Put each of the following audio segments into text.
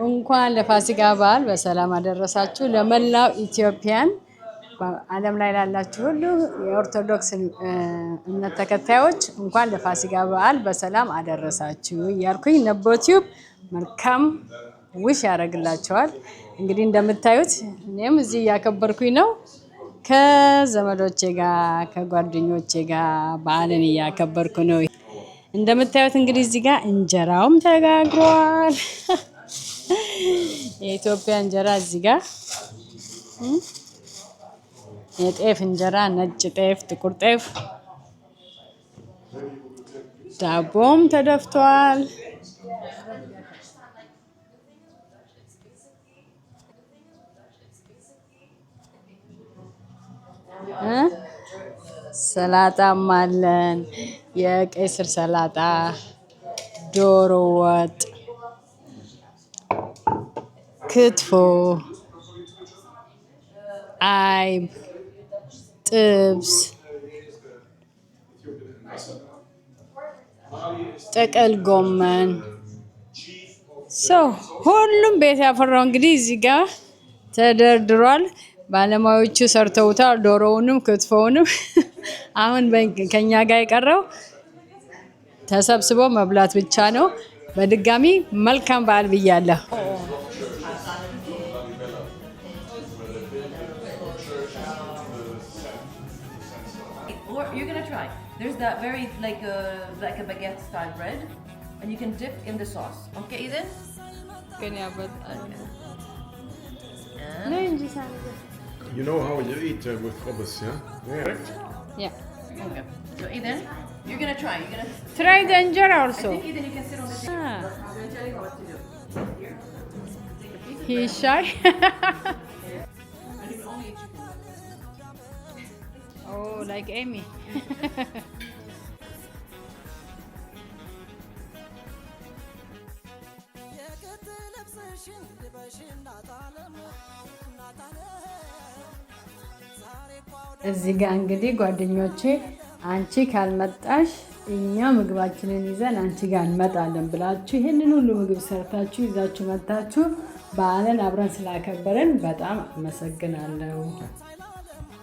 እንኳን ለፋሲካ በዓል በሰላም አደረሳችሁ። ለመላው ኢትዮጵያን ዓለም ላይ ላላችሁ ሁሉ የኦርቶዶክስ እምነት ተከታዮች እንኳን ለፋሲካ በዓል በሰላም አደረሳችሁ እያልኩኝ ነቦቲዩብ መልካም ውሽ ያደርግላቸዋል። እንግዲህ እንደምታዩት እኔም እዚህ እያከበርኩኝ ነው ከዘመዶቼ ጋር ከጓደኞቼ ጋር በዓልን እያከበርኩ ነው። እንደምታዩት እንግዲህ እዚህ ጋር እንጀራውም ተጋግሯል። የኢትዮጵያ እንጀራ እዚህ ጋር የጤፍ እንጀራ፣ ነጭ ጤፍ፣ ጥቁር ጤፍ፣ ዳቦም ተደፍቷል። ሰላጣም አለን። የቀይ ስር ሰላጣ፣ ዶሮ ወጥ፣ ክትፎ፣ አይብ፣ ጥብስ፣ ጥቅል ጎመን ሁሉም ቤት ያፈራው እንግዲህ እዚህ ጋር ተደርድሯል። ባለሙያዎቹ ሰርተውታል። ዶሮውንም ክትፎውንም አሁን ከኛ ጋር የቀረው ተሰብስቦ መብላት ብቻ ነው። በድጋሚ መልካም በዓል ብያለሁ። You're gonna try. There's that very like a baguette style bread, and you can dip in the sauce. Okay, Eden? You know how you eat with hummus, yeah? Correct? Yeah. Okay. So Eden, you're gonna try. You're gonna try the injera also. I think Eden, you can sit on the table. I'm gonna tell you what to do. Here. He's shy. Oh, like Amy. እዚህ ጋር እንግዲህ ጓደኞቼ አንቺ ካልመጣሽ እኛ ምግባችንን ይዘን አንቺ ጋር እንመጣለን ብላችሁ ይሄንን ሁሉ ምግብ ሰርታችሁ ይዛችሁ መጣችሁ በዓልን አብረን ስላከበረን በጣም አመሰግናለሁ።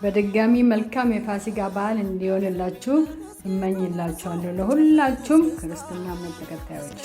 በድጋሚ መልካም የፋሲካ በዓል እንዲሆንላችሁ እመኝላችኋለሁ። ለሁላችሁም ክርስትና እምነት ተከታዮች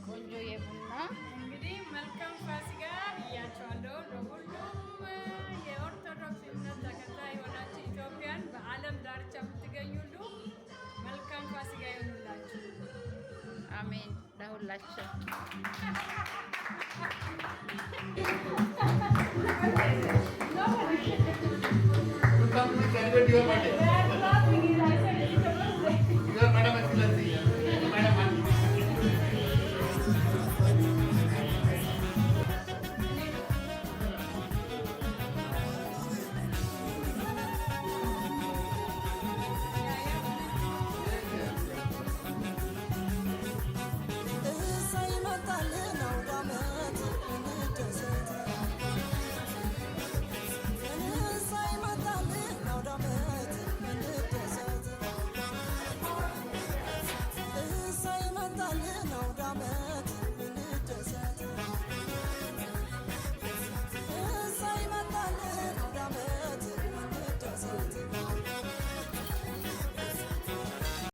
ቆንጆ የቡና እንግዲህ መልካም ፋሲካ እያቸዋለሁ። ለሁሉም የኦርቶዶክስ እምነት ተከታይ የሆናችሁ ኢትዮጵያን በዓለም ዳርቻ የምትገኙ ሁሉ መልካም ፋሲካ ይሁንላችሁ። አሜን ለሁላችን።